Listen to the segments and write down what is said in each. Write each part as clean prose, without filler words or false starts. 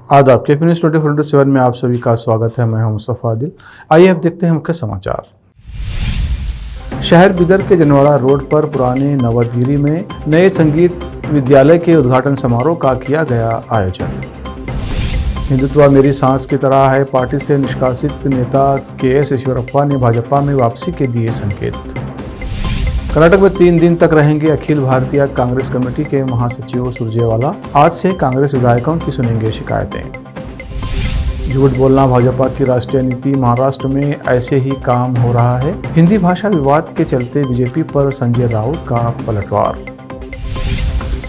आदाब के न्यूज़ 24/7 में आप सभी का स्वागत है। मैं हूं मुस्तफ़ा आदिल। आइए अब देखते हैं मुख्य समाचार। शहर बिदर के जनवाड़ा रोड पर पुराने नवदगिरी में नए संगीत विद्यालय के उद्घाटन समारोह का किया गया आयोजन। हिंदुत्व मेरी सांस की तरह है पार्टी से निष्कासित नेता KS ईश्वरप्पा ने भाजपा में वापसी के दिए संकेत। कर्नाटक में 3 दिन तक रहेंगे अखिल भारतीय कांग्रेस कमेटी के महासचिव सुरजेवाला। आज से कांग्रेस विधायकों की सुनेंगे शिकायतें। झूठ बोलना भाजपा की राष्ट्रीय नीति, महाराष्ट्र में ऐसे ही काम हो रहा है। हिंदी भाषा विवाद के चलते बीजेपी पर संजय राउत का पलटवार।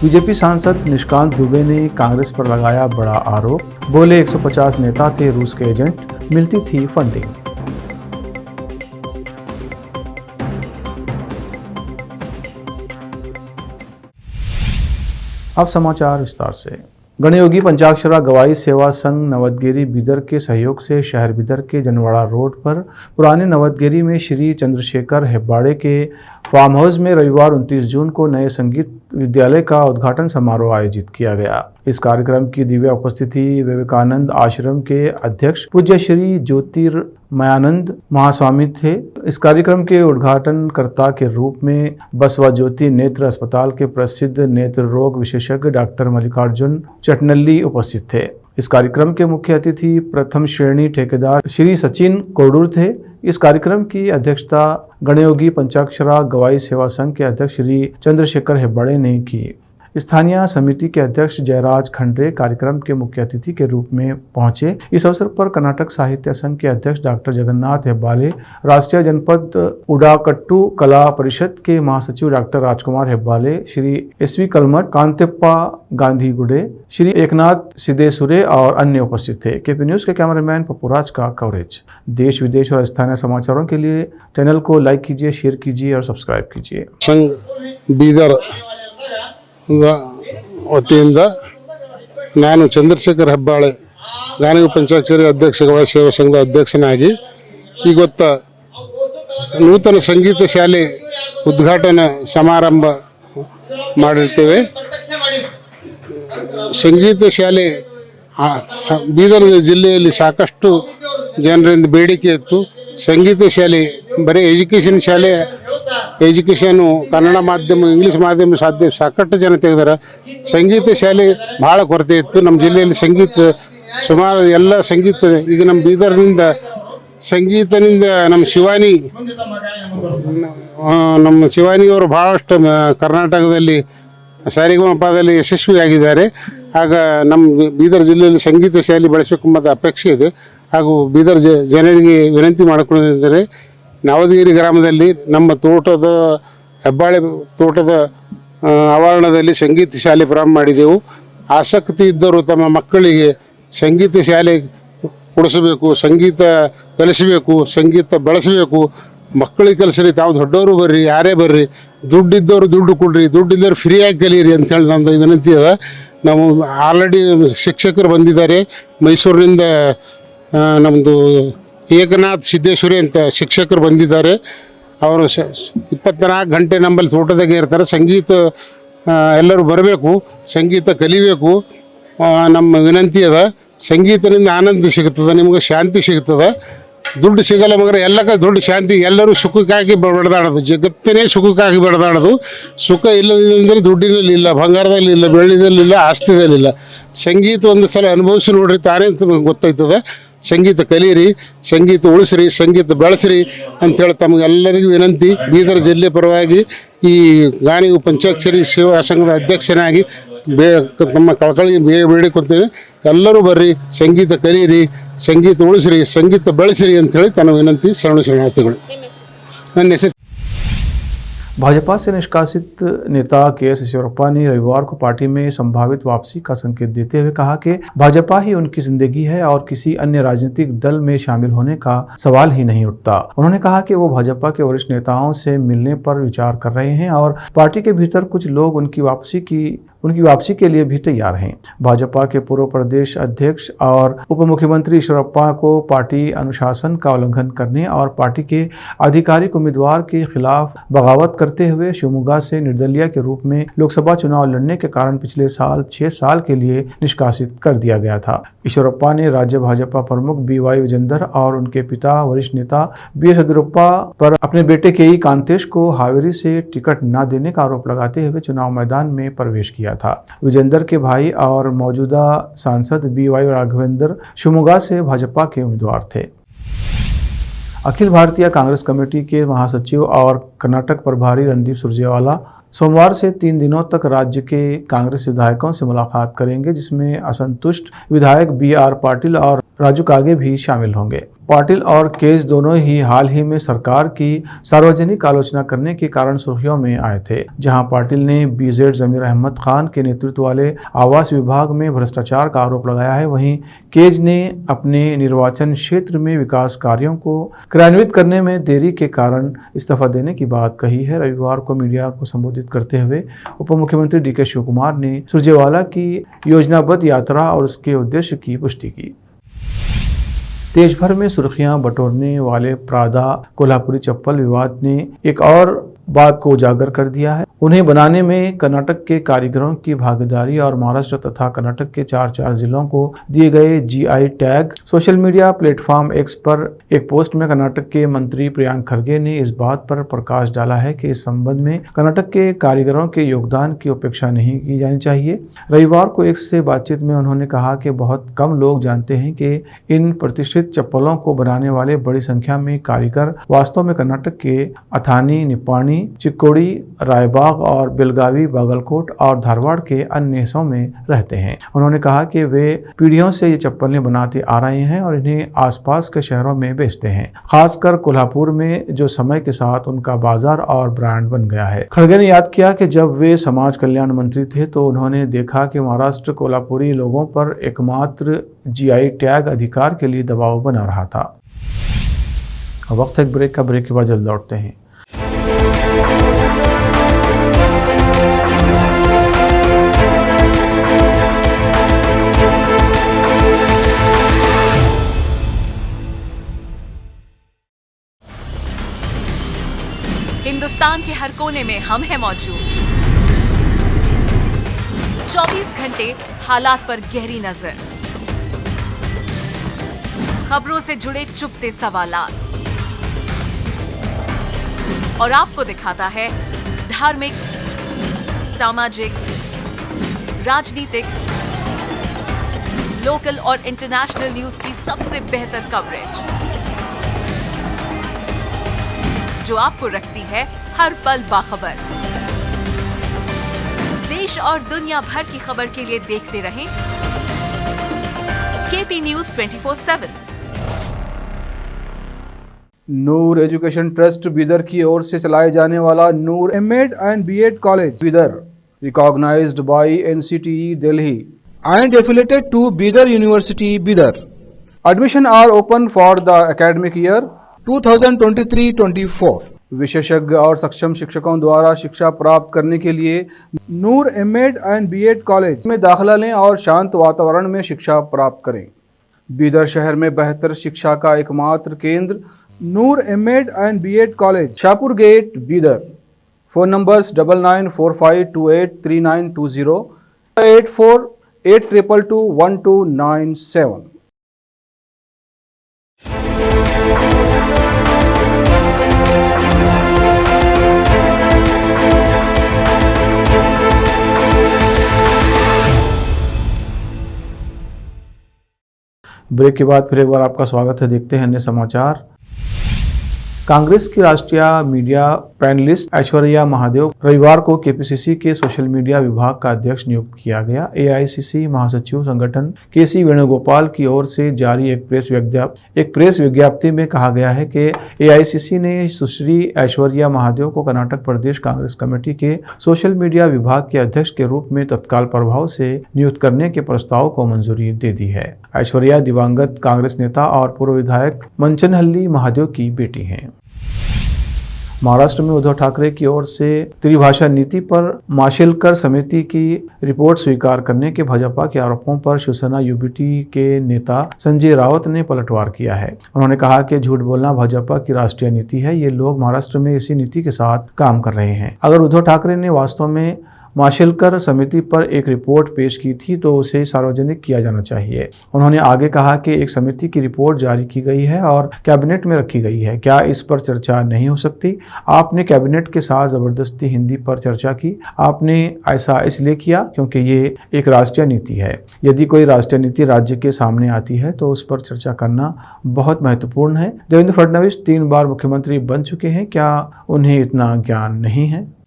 बीजेपी सांसद निशिकांत दुबे ने कांग्रेस पर लगाया बड़ा आरोप। बोले 150 नेता थे रूस के एजेंट, मिलती थी फंडिंग। अब समाचार विस्तार से। गणयोगी पंचाक्षरा गवाई सेवा संघ नवदगिरी बिदर के सहयोग से शहर बिदर के जनवाड़ा रोड पर पुराने नवदगिरी में श्री चंद्रशेखर हेब्बाड़े के फार्म हाउस में रविवार 29 जून को नए संगीत विद्यालय का उद्घाटन समारोह आयोजित किया गया। इस कार्यक्रम की दिव्य उपस्थिति विवेकानंद आश्रम के अध्यक्ष पूज्य श्री ज्योतिर्मयानंद महास्वामी थे। इस कार्यक्रम के उद्घाटनकर्ता के रूप में बसवा ज्योति नेत्र अस्पताल के प्रसिद्ध नेत्र रोग विशेषज्ञ डॉक्टर मल्लिकार्जुन चटनल्ली उपस्थित थे। इस कार्यक्रम के मुख्य अतिथि प्रथम श्रेणी ठेकेदार श्री सचिन कोडूर थे। इस कार्यक्रम की अध्यक्षता गणयोगी पंचाक्षरा गवाई सेवा संघ के अध्यक्ष श्री चंद्रशेखर हेब्बाड़े ने की। स्थानीय समिति के अध्यक्ष जयराज खंड्रे कार्यक्रम के मुख्य अतिथि के रूप में पहुंचे। इस अवसर पर कर्नाटक साहित्य संघ के अध्यक्ष डॉक्टर जगन्नाथ हेब्बाले, राष्ट्रीय जनपद उडाकट्टू कला परिषद के महासचिव डॉक्टर राजकुमार हेब्बाले, श्री SV कलमठ, कांतेप्पा गांधी गुडे, श्री एकनाथ सिदेसुरे और अन्य उपस्थित थे। KP न्यूज के कैमरामैन पप्पूराज का कवरेज। देश विदेश और स्थानीय समाचारों के लिए चैनल को लाइक कीजिए, शेयर कीजिए और सब्सक्राइब कीजिए। संघ बीदर वतीಯಿಂದ ನಾನು ಚಂದ್ರಶೇಖರ್ ಹೆಬ್ಬಾಳೆ ಗಾನವಿ ಪಂಚಾಕ್ಷರಿ ಅಧ್ಯಕ್ಷ ಗವಾಯಿ ಸೇವಾ ಸಂಘದ ಅಧ್ಯಕ್ಷನಾಗಿ ಇವತ್ತು ನೂತನ ಸಂಗೀತ ಶಾಲೆ ಉದ್ಘಾಟನಾ ಸಮಾರಂಭ ಮಾಡಿರ್ತೇವೆ। ಸಂಗೀತ ಶಾಲೆ ಬೀದರ್ ಜಿಲ್ಲೆಯಲ್ಲಿ ಸಾಕಷ್ಟು ಜನರಿಂದ ಬೇಡಿಕೆ ಇತ್ತು। ಸಂಗೀತ ಶಾಲೆ ಬರೀ ಎಜುಕೇಷನ್ ಶಾಲೆ ಎಜುಕೇಷನು ಕನ್ನಡ ಮಾಧ್ಯಮ ಇಂಗ್ಲೀಷ್ ಮಾಧ್ಯಮ ಸಾಕಷ್ಟು ಜನ ತೆಗೆದಾರೆ। ಸಂಗೀತ ಶಾಲೆ ಭಾಳ ಕೊರತೆ ಇತ್ತು ನಮ್ಮ ಜಿಲ್ಲೆಯಲ್ಲಿ। ಸಂಗೀತ ಸುಮಾರು ಎಲ್ಲ ಸಂಗೀತ ಈಗ ನಮ್ಮ ಬೀದರ್ನಿಂದ ಸಂಗೀತನಿಂದ ನಮ್ಮ ಶಿವಾನಿಯವರು ಭಾಳಷ್ಟು ಕರ್ನಾಟಕದಲ್ಲಿ ಸಾರಿಗಮಪದಲ್ಲಿ ಯಶಸ್ವಿಯಾಗಿದ್ದಾರೆ। ಆಗ ನಮ್ಮ ಬೀದರ್ ಜಿಲ್ಲೆಯಲ್ಲಿ ಸಂಗೀತ ಶಾಲೆ ಬೆಳೆಸಬೇಕೆಂಬ ಅಪೇಕ್ಷೆ ಇದೆ। ಹಾಗೂ ಬೀದರ್ ಜನರಿಗೆ ವಿನಂತಿ ಮಾಡಿಕೊಂಡಿದ್ದಾರೆ, ನವದಗಿರಿ ಗ್ರಾಮದಲ್ಲಿ ನಮ್ಮ ತೋಟದ ಹೆಬ್ಬಾಳೆ ತೋಟದ ಆವರಣದಲ್ಲಿ ಸಂಗೀತ ಶಾಲೆ ಪ್ರಾರಂಭ ಮಾಡಿದೆವು। ಆಸಕ್ತಿ ಇದ್ದರು ತಮ್ಮ ಮಕ್ಕಳಿಗೆ ಸಂಗೀತ ಶಾಲೆ ಕೊಡಿಸಬೇಕು, ಸಂಗೀತ ಕಲಿಸಬೇಕು, ಸಂಗೀತ ಬೆಳೆಸಬೇಕು, ಮಕ್ಕಳಿಗೆ ಕಲಿಸ್ರಿ, ತಾವು ದೊಡ್ಡವರು ಬರ್ರಿ, ಯಾರೇ ಬರ್ರಿ, ದುಡ್ಡಿದ್ದವರು ದುಡ್ಡು ಕೊಡ್ರಿ, ದುಡ್ಡಿದ್ದವರು ಫ್ರೀಯಾಗಿ ಕಲೀರಿ ಅಂಥೇಳಿ ನಮ್ಮದು ವಿನಂತಿ ಅದ। ನಾವು ಆಲ್ರೆಡಿ ಶಿಕ್ಷಕರು ಬಂದಿದ್ದಾರೆ ಮೈಸೂರಿನಿಂದ, ನಮ್ಮದು ಏಕನಾಥ್ ಸಿದ್ದೇಶ್ವರಿ ಅಂತ ಶಿಕ್ಷಕರು ಬಂದಿದ್ದಾರೆ। ಅವರು 24 ಗಂಟೆ ನಮ್ಮಲ್ಲಿ ತೋಟದಾಗೆ ಇರ್ತಾರೆ। ಸಂಗೀತ ಎಲ್ಲರೂ ಬರಬೇಕು, ಸಂಗೀತ ಕಲಿಬೇಕು, ನಮ್ಮ ವಿನಂತಿ ಅದ। ಸಂಗೀತದಿಂದ ಆನಂದ ಸಿಗುತ್ತದೆ, ನಿಮಗೆ ಶಾಂತಿ ಸಿಗುತ್ತದೆ। ದುಡ್ಡು ಸಿಗಲ್ಲ ಮಗರ ಎಲ್ಲಕ್ಕ ದುಡ್ಡು ಶಾಂತಿ, ಎಲ್ಲರೂ ಸುಖಕ್ಕಾಗಿ ಬೆಳೆದಾಡೋದು, ಜಗತ್ತೇ ಸುಖಕ್ಕಾಗಿ ಬೆಳೆದಾಡೋದು। ಸುಖ ಇಲ್ಲದಂದರೆ ದುಡ್ಡಿನಲ್ಲಿ ಇಲ್ಲ, ಬಂಗಾರದಲ್ಲಿ ಇಲ್ಲ, ಬೆಳ್ಳಿದಲ್ಲಿ ಇಲ್ಲ, ಆಸ್ತಿದಲ್ಲಿ ಇಲ್ಲ। ಸಂಗೀತ ಒಂದು ಸಲ ಅನುಭವಿಸಿ ನೋಡ್ರಿ, ತಾನೇ ಗೊತ್ತಾಯ್ತದೆ। ಸಂಗೀತ ಕಲೀರಿ, ಸಂಗೀತ ಉಳಿಸ್ರಿ, ಸಂಗೀತ ಬೆಳೆಸ್ರಿ ಅಂಥೇಳಿ ತಮಗೆಲ್ಲರಿಗೂ ವಿನಂತಿ। ಬೀದರ್ ಜಿಲ್ಲೆ ಪರವಾಗಿ ಈ ಗಾನವಿ ಪಂಚಾಕ್ಷರಿ ಸೇವಾ ಸಂಘದ ಅಧ್ಯಕ್ಷನಾಗಿ ನಮ್ಮ ಕಳಕಳಿ ಬೇಡಿಕೊಳ್ತೇವೆ। ಎಲ್ಲರೂ ಬರ್ರಿ, ಸಂಗೀತ ಕಲೀರಿ, ಸಂಗೀತ ಉಳಿಸ್ರಿ, ಸಂಗೀತ ಬೆಳೆಸಿರಿ ಅಂಥೇಳಿ ತನ್ನ ವಿನಂತಿ। ಶರಣಾರ್ಥಿಗಳು। ನನ್ನ ಹೆಸರು भाजपा से निष्कासित नेता KS ईश्वरप्पा ने रविवार को पार्टी में संभावित वापसी का संकेत देते हुए कहा कि भाजपा ही उनकी जिंदगी है और किसी अन्य राजनीतिक दल में शामिल होने का सवाल ही नहीं उठता। उन्होंने कहा कि वो भाजपा के वरिष्ठ नेताओं से मिलने पर विचार कर रहे हैं और पार्टी के भीतर कुछ लोग उनकी वापसी के लिए भी तैयार हैं। भाजपा के पूर्व प्रदेश अध्यक्ष और उप मुख्यमंत्री ईश्वरप्पा को पार्टी अनुशासन का उल्लंघन करने और पार्टी के आधिकारिक उम्मीदवार के खिलाफ बगावत करते करते हुए शिवमोगा से निर्दलीय के रूप में लोकसभा चुनाव लड़ने के कारण पिछले साल 6 साल के लिए निष्कासित कर दिया गया था। ईश्वरप्पा ने राज्य भाजपा प्रमुख BY विजेंदर और उनके पिता वरिष्ठ नेता BS येदियुरप्पा पर अपने बेटे के कांतेश को हावेरी से टिकट न देने का आरोप लगाते हुए चुनाव मैदान में प्रवेश किया था। विजेंदर के भाई और मौजूदा सांसद BY राघवेंद्र शिवमोगा से भाजपा के उम्मीदवार थे। अखिल भारतीय कांग्रेस कमेटी के महासचिव और कर्नाटक प्रभारी रणदीप सुरजेवाला सोमवार से 3 दिनों तक राज्य के कांग्रेस विधायकों से मुलाकात करेंगे, जिसमें असंतुष्ट विधायक BR पाटिल और राजू कागे भी शामिल होंगे। पाटिल और केज दोनों ही हाल ही में सरकार की सार्वजनिक आलोचना करने के कारण सुर्खियों में आए थे, जहां पाटिल ने BZ जमीर अहमद खान के नेतृत्व वाले आवास विभाग में भ्रष्टाचार का आरोप लगाया है। वहीं केज ने अपने निर्वाचन क्षेत्र में विकास कार्यों को क्रियान्वित करने में देरी के कारण इस्तीफा देने की बात कही है। रविवार को मीडिया को संबोधित करते हुए उप मुख्यमंत्री DK शिवकुमार ने सुरजेवाला की योजनाबद्ध यात्रा और उसके उद्देश्य की पुष्टि की। देश भर में सुर्खियां बटोरने वाले प्रादा कोल्हापुरी चप्पल विवाद ने एक और बात को उजागर कर दिया है। उन्हें बनाने में कर्नाटक के कारीगरों की भागीदारी और महाराष्ट्र तथा कर्नाटक के 4 जिलों को दिए गए GI tag. Social media platform X पर एक पोस्ट में कर्नाटक के मंत्री प्रियांक खरगे ने इस बात पर प्रकाश डाला है कि इस संबंध में कर्नाटक के कारीगरों के योगदान की उपेक्षा नहीं की जानी चाहिए। रविवार को X से बातचीत में उन्होंने कहा कि बहुत कम लोग जानते हैं कि इन प्रतिष्ठित चप्पलों को बनाने वाले बड़ी संख्या में कारीगर वास्तव में कर्नाटक के अथानी, निप्पाणी, चिक्कोड़ी, रायबाग और बेलगावी, बागलकोट और धारवाड़ के अन्य हिस्सों में रहते हैं। उन्होंने कहा कि वे पीढ़ियों से ये चप्पलें बनाते आ रहे हैं और इन्हें आसपास के शहरों में बेचते हैं, खासकर कोल्हापुर में, जो समय के साथ उनका बाजार और ब्रांड बन गया है। खड़गे ने याद किया कि जब वे समाज कल्याण मंत्री थे तो उन्होंने देखा कि महाराष्ट्र कोल्हापुरी लोगों पर एकमात्र GI टैग अधिकार के लिए दबाव बना रहा था। वक्त एक ब्रेक का, ब्रेक के बाद जल्द लौटते हैं। हिंदुस्तान के हर कोने में हम हैं मौजूद। 24 घंटे हालात पर गहरी नजर, खबरों से जुड़े चुपते सवालात और आपको दिखाता है धार्मिक, सामाजिक, राजनीतिक, लोकल और इंटरनेशनल न्यूज की सबसे बेहतर कवरेज, जो आपको रखती है हर पल बाखबर। देश और दुनिया भर की खबर के लिए देखते रहें KP News 24/7। Noor education trust Bidar की ओर से चलाए जाने वाला Noor M.Ed and B.Ed college Bidar, recognised by NCTE Delhi and affiliated to Bidar University Bidar. Admission are open for the academic year 2023-24। विशेषज्ञ और सक्षम शिक्षकों द्वारा शिक्षा प्राप्त करने के लिए नूर M.Ed and B.Ed कॉलेज में दाखिला लें और शांत वातावरण में शिक्षा प्राप्त करें। बीदर शहर में बेहतर शिक्षा का एकमात्र केंद्र Noor M.Ed and B.Ed college, Shahpur gate, Bidar. Phone numbers 9945283920, 8482221297। Break के बाद फिर एक बार आपका स्वागत है। देखते हैं अन्य समाचार। कांग्रेस की राष्ट्रीय मीडिया पैनलिस्ट ऐश्वर्या महादेव रविवार को KPCC के सोशल मीडिया विभाग का अध्यक्ष नियुक्त किया गया। AICC महासचिव संगठन KC वेणुगोपाल की ओर से जारी एक प्रेस विज्ञप्ति में कहा गया है कि AICC ने सुश्री ऐश्वर्या महादेव को कर्नाटक प्रदेश कांग्रेस कमेटी के सोशल मीडिया विभाग के अध्यक्ष के रूप में तत्काल प्रभाव से नियुक्त करने के प्रस्ताव को मंजूरी दे दी है। ऐश्वर्या दिवंगत कांग्रेस नेता और पूर्व विधायक मंचनहल्ली महादेव की बेटी हैं। महाराष्ट्र में उद्धव ठाकरे की ओर से त्रिभाषा नीति पर माशेलकर समिति की रिपोर्ट स्वीकार करने के भाजपा के आरोपों पर शिवसेना यूबीटी के नेता संजय राउत ने पलटवार किया है। उन्होंने कहा कि झूठ बोलना भाजपा की राष्ट्रीय नीति है। ये लोग महाराष्ट्र में इसी नीति के साथ काम कर रहे हैं। अगर उद्धव ठाकरे ने वास्तव में माशेलकर समिति पर एक रिपोर्ट पेश की थी तो उसे सार्वजनिक किया जाना चाहिए। उन्होंने आगे कहा कि एक समिति की रिपोर्ट जारी की गई है और कैबिनेट में रखी गई है। क्या इस पर चर्चा नहीं हो सकती? आपने कैबिनेट के साथ जबरदस्ती हिंदी पर चर्चा की। आपने ऐसा इसलिए किया क्योंकि ये एक राष्ट्रीय नीति है। यदि कोई राष्ट्रीय नीति राज्य के सामने आती है तो उस पर चर्चा करना बहुत महत्वपूर्ण है। देवेंद्र फडणवीस 3 बार मुख्यमंत्री बन चुके हैं। क्या उन्हें इतना ज्ञान नहीं है?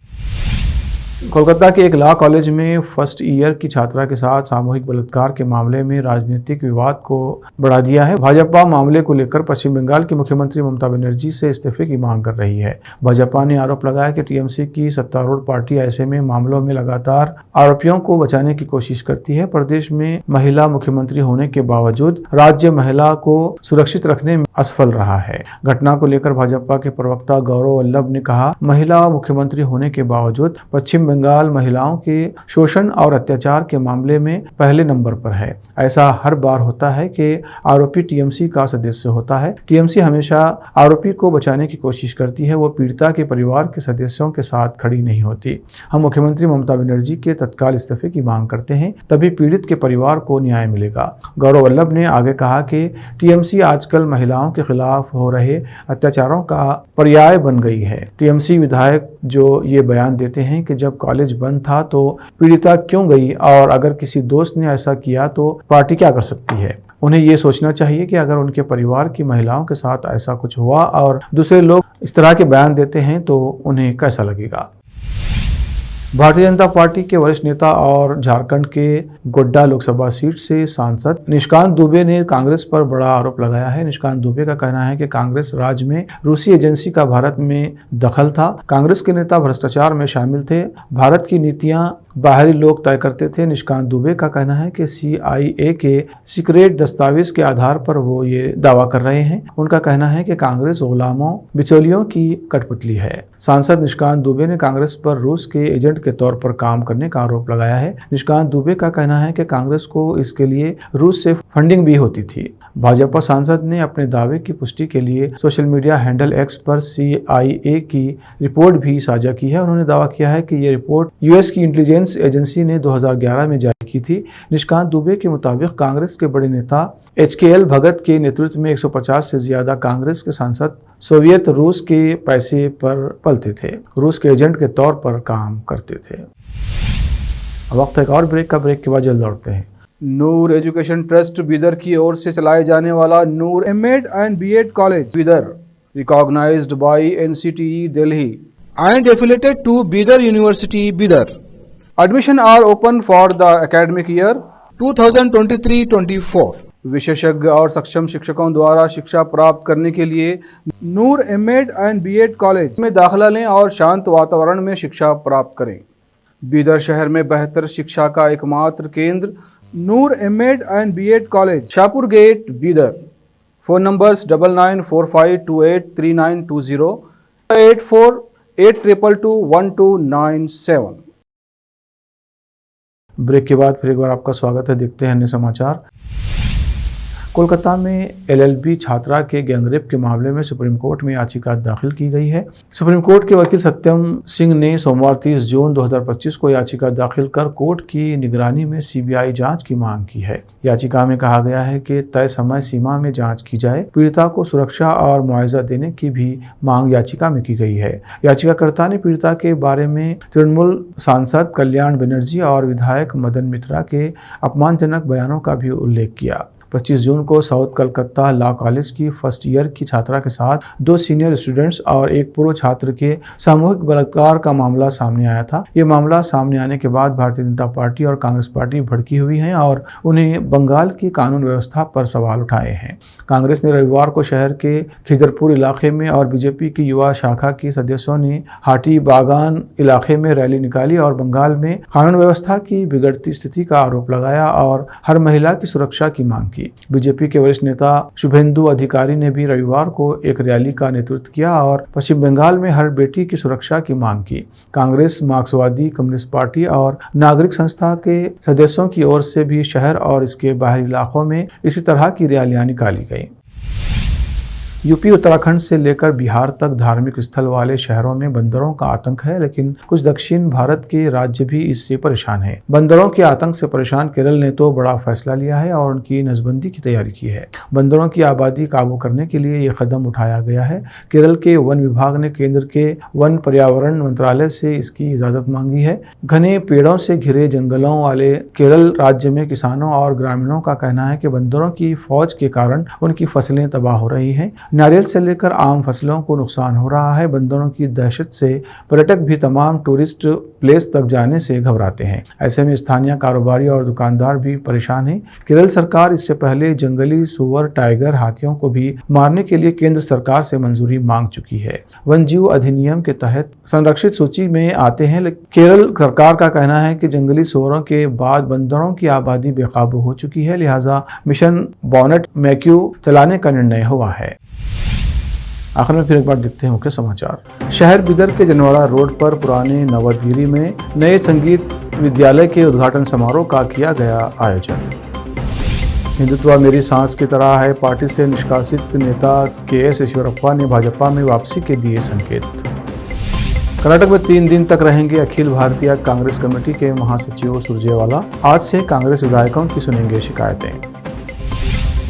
कोलकाता के एक लॉ कॉलेज में फर्स्ट ईयर की छात्रा के साथ सामूहिक बलात्कार के मामले में राजनीतिक विवाद को बढ़ा दिया है। भाजपा मामले को लेकर पश्चिम बंगाल की मुख्यमंत्री ममता बनर्जी से इस्तीफे की मांग कर रही है। भाजपा ने आरोप लगाया कि टीएमसी की सत्तारूढ़ पार्टी ऐसे में मामलों में लगातार आरोपियों को बचाने की कोशिश करती है। प्रदेश में महिला मुख्यमंत्री होने के बावजूद राज्य महिला को सुरक्षित रखने में असफल रहा है। घटना को लेकर भाजपा के प्रवक्ता गौरव वल्लभ ने कहा, महिला मुख्यमंत्री होने के बावजूद पश्चिम बंगाल महिलाओं के शोषण और अत्याचार के मामले में पहले नंबर पर है। ऐसा हर बार होता है कि आरोपी टीएमसी का सदस्य होता है। टीएमसी हमेशा आरोपी को बचाने की कोशिश करती है। वो पीड़िता के परिवार के सदस्यों के साथ खड़ी नहीं होती। हम मुख्यमंत्री ममता बनर्जी के तत्काल इस्तीफे की मांग करते हैं, तभी पीड़ित के परिवार को न्याय मिलेगा। गौरव वल्लभ ने आगे कहा कि टीएमसी आजकल महिलाओं के खिलाफ हो रहे अत्याचारों का पर्याय बन गई है। टीएमसी विधायक जो ये बयान देते हैं कि जब कॉलेज बंद था तो पीड़िता क्यों गई और अगर किसी दोस्त ने ऐसा किया तो पार्टी क्या कर सकती है। उन्हें ये सोचना चाहिए कि अगर उनके परिवार की महिलाओं के साथ ऐसा कुछ हुआ और दूसरे लोग इस तरह के बयान देते हैं तो उन्हें कैसा लगेगा। भारतीय जनता पार्टी के वरिष्ठ नेता और झारखंड के गोड्डा लोकसभा सीट से सांसद निशिकांत दुबे ने कांग्रेस पर बड़ा आरोप लगाया है। निशिकांत दुबे का कहना है कि कांग्रेस राज में रूसी एजेंसी का भारत में दखल था। कांग्रेस के नेता भ्रष्टाचार में शामिल थे। भारत की नीतियां बाहरी लोग तय करते थे। निशिकांत दुबे का कहना है कि CIA के सीक्रेट दस्तावेज के आधार पर वो ये दावा कर रहे हैं। उनका कहना है कि कांग्रेस गुलामों बिचौलियों की कठपुतली है। सांसद निशिकांत दुबे ने कांग्रेस पर रूस के एजेंट के तौर पर काम करने का आरोप लगाया है। निशिकांत दुबे का कहना है कि कांग्रेस को इसके लिए रूस से फंडिंग भी होती थी। भाजपा सांसद ने अपने दावे की पुष्टि के लिए सोशल मीडिया हैंडल X पर CIA की रिपोर्ट भी साझा की है। उन्होंने दावा किया है कि ये रिपोर्ट US की इंटेलिजेंस एजेंसी ने 2011 में जारी की थी। निशिकांत दुबे के मुताबिक कांग्रेस के बड़े नेता HKL भगत के नेतृत्व में 150 से ज्यादा कांग्रेस के सांसद सोवियत रूस के पैसे पर पलते थे, रूस के एजेंट के तौर पर काम करते थे। वक्त एक और ब्रेक का, ब्रेक के बाद जल्द लौटते हैं। नूर एजुकेशन ट्रस्ट बीदर की ओर से चलाए जाने वाला Noor M.Ed and B.Ed college Bidar, recognised by NCTE Delhi and affiliated to Bidar University Bidar. Admission are open for the academic year 2023-24. विशेषज्ञ और सक्षम शिक्षकों द्वारा शिक्षा प्राप्त करने के लिए नूर M.Ed and B.Ed कॉलेज में दाखिला लें और शांत वातावरण में शिक्षा प्राप्त करें। बीदर शहर में बेहतर शिक्षा का एकमात्र केंद्र Noor M.Ed and B.Ed college, Shahpur gate, Bidar. Phone numbers 9945283920, 8482221297। Break के बाद फिर एक बार आपका स्वागत है। देखते हैं अन्य समाचार। कोलकाता में LLB छात्रा के गैंगरेप के मामले में सुप्रीम कोर्ट में याचिका दाखिल की गई है। सुप्रीम कोर्ट के वकील सत्यम सिंह ने सोमवार 30 जून 2025 को याचिका दाखिल कर कोर्ट की निगरानी में CBI जांच की मांग की है। याचिका में कहा गया है कि तय समय सीमा में जांच की जाए। पीड़िता को सुरक्षा और मुआवजा देने की भी मांग याचिका में की गई है। याचिकाकर्ता ने पीड़िता के बारे में तृणमूल सांसद कल्याण बनर्जी और विधायक मदन मित्रा के अपमानजनक बयानों का भी उल्लेख किया। 25 जून को साउथ कलकत्ता लॉ कॉलेज की फर्स्ट ईयर की छात्रा के साथ 2 सीनियर स्टूडेंट्स और एक पूर्व छात्र के सामूहिक बलात्कार का मामला सामने आया था। ये मामला सामने आने के बाद भारतीय जनता पार्टी और कांग्रेस पार्टी भड़की हुई हैं और उन्हें बंगाल की कानून व्यवस्था पर सवाल उठाए हैं। कांग्रेस ने रविवार को शहर के खिदरपुर इलाके में और बीजेपी की युवा शाखा के सदस्यों ने हाटी बागान इलाके में रैली निकाली और बंगाल में कानून व्यवस्था की बिगड़ती स्थिति का आरोप लगाया और हर महिला की सुरक्षा की मांग की। की। बीजेपी के वरिष्ठ नेता शुभेंदु अधिकारी ने भी रविवार को एक रैली का नेतृत्व किया और पश्चिम बंगाल में हर बेटी की सुरक्षा की मांग की। कांग्रेस, मार्क्सवादी कम्युनिस्ट पार्टी और नागरिक संस्था के सदस्यों की ओर से भी शहर और इसके बाहरी इलाकों में इसी तरह की रैलियां निकाली गई। यूपी, उत्तराखंड से लेकर बिहार तक धार्मिक स्थल वाले शहरों में बंदरों का आतंक है, लेकिन कुछ दक्षिण भारत के राज्य भी इससे परेशान हैं। बंदरों के आतंक से परेशान केरल ने तो बड़ा फैसला लिया है और उनकी नसबंदी की तैयारी की है। बंदरों की आबादी काबू करने के लिए यह कदम उठाया गया है। केरल के वन विभाग ने केंद्र के वन पर्यावरण मंत्रालय से इसकी इजाजत मांगी है। घने पेड़ों से घिरे जंगलों वाले केरल राज्य में किसानों और ग्रामीणों का कहना है कि बंदरों की फौज के कारण उनकी फसलें तबाह हो रही हैं। नारियल से लेकर आम फसलों को नुकसान हो रहा है। बंदरों की दहशत से पर्यटक भी तमाम टूरिस्ट प्लेस तक जाने से घबराते हैं। ऐसे में स्थानीय कारोबारी और दुकानदार भी परेशान हैं। केरल सरकार इससे पहले जंगली सुअर, टाइगर, हाथियों को भी मारने के लिए केंद्र सरकार से मंजूरी मांग चुकी है। वन जीव अधिनियम के तहत संरक्षित सूची में आते हैं। केरल सरकार का कहना है कि जंगली सुअरों के बाद बंदरों की आबादी बेकाबू हो चुकी है, लिहाजा मिशन बॉनेट मैक्यू चलाने का निर्णय हुआ है। आखिर में फिर एक बार देखते हैं मुख्य समाचार। शहर बिदर के जनवाड़ा रोड पर पुराने नवदगिरी में नए संगीत विद्यालय के उद्घाटन समारोह का किया गया आयोजन। हिंदुत्व मेरी सांस की तरह है पार्टी से निष्कासित नेता KS ईश्वरप्पा ने भाजपा में वापसी के दिए संकेत। कर्नाटक में 3 दिन तक रहेंगे अखिल भारतीय कांग्रेस कमेटी के महासचिव सुरजेवाला। आज से कांग्रेस विधायकों की सुनेंगे शिकायतें।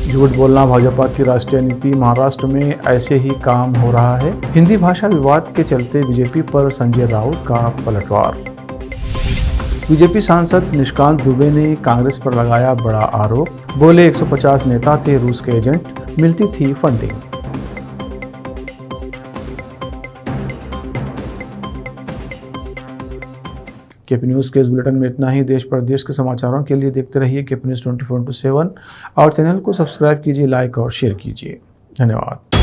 झूठ बोलना भाजपा की राष्ट्रीय नीति, महाराष्ट्र में ऐसे ही काम हो रहा है। हिंदी भाषा विवाद के चलते बीजेपी पर संजय राउत का पलटवार। बीजेपी सांसद निशिकांत दुबे ने कांग्रेस पर लगाया बड़ा आरोप। बोले 150 नेता थे रूस के एजेंट, मिलती थी फंडिंग। केपी न्यूज़ के इस बुलेटिन में इतना ही। देश प्रदेश के समाचारों के लिए देखते रहिए केपी न्यूज़ 24/7 और चैनल को सब्सक्राइब कीजिए, लाइक और शेयर कीजिए। धन्यवाद।